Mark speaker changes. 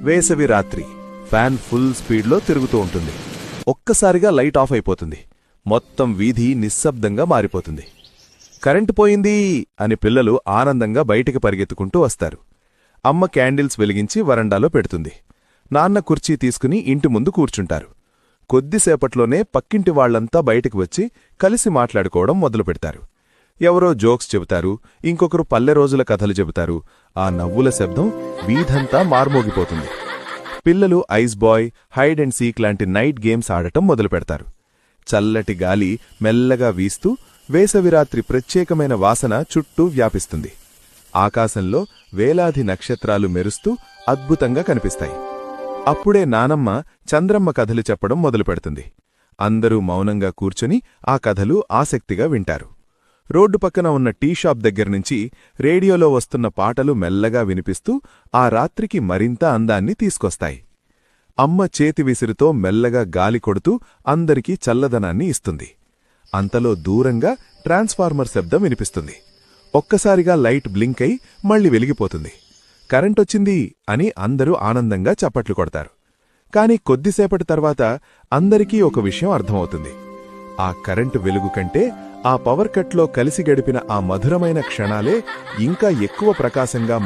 Speaker 1: వేసవి రాత్రి fan full స్పీడ్లో తిరుగుతూ ఉంటుంది. ఒక్కసారిగా లైట్ ఆఫ్ అయిపోతుంది. మొత్తం వీధి నిశ్శబ్దంగా మారిపోతుంది. కరెంటు పోయింది అని పిల్లలు ఆనందంగా బయటికి పరిగెత్తుకుంటూ వస్తారు. అమ్మ క్యాండిల్స్ వెలిగించి వరండాలో పెడుతుంది. నాన్న కుర్చీ తీసుకుని ఇంటి ముందు కూర్చుంటారు. కొద్దిసేపట్లోనే పక్కింటి వాళ్లంతా బయటికి వచ్చి కలిసి మాట్లాడుకోవడం మొదలుపెడతారు. ఎవరో జోక్స్ చెబుతారు, ఇంకొకరు పల్లె రోజుల కథలు చెబుతారు. ఆ నవ్వుల శబ్దం వీధంతా మార్మోగిపోతుంది. పిల్లలు ice boy, hide and seek లాంటి నైట్ గేమ్స్ ఆడటం మొదలుపెడతారు. చల్లటి గాలి మెల్లగా వీస్తూ వేసవిరాత్రి ప్రత్యేకమైన వాసన చుట్టూ వ్యాపిస్తుంది. ఆకాశంలో వేలాది నక్షత్రాలు మెరుస్తూ అద్భుతంగా కనిపిస్తాయి. అప్పుడే నానమ్మ చంద్రమ్మ కథలు చెప్పడం మొదలుపెడుతుంది. అందరూ మౌనంగా కూర్చొని ఆ కథలు ఆసక్తిగా వింటారు. రోడ్డు పక్కన ఉన్న టీ షాప్ దగ్గర్నుంచి రేడియోలో వస్తున్న పాటలు మెల్లగా వినిపిస్తూ ఆ రాత్రికి మరింత అందాన్ని తీసుకొస్తాయి. అమ్మ చేతి విసిరితో మెల్లగా గాలి కొడుతూ అందరికీ చల్లదనాన్ని ఇస్తుంది. అంతలో దూరంగా ట్రాన్స్ఫార్మర్ శబ్దం వినిపిస్తుంది. ఒక్కసారిగా లైట్ బ్లింక్ అయి మళ్లీ వెలిగిపోతుంది. కరెంటొచ్చింది అని అందరూ ఆనందంగా చప్పట్లు కొడతారు. కాని కొద్దిసేపటి తర్వాత అందరికీ ఒక విషయం అర్థమవుతుంది. ఆ కరెంటు వెలుగు కంటే ఆ పవర్ కట్లో కలిసి గడిపిన ఆ మధురమైన క్షణాలే ఇంకా ఎక్కువ ప్రకాశంగా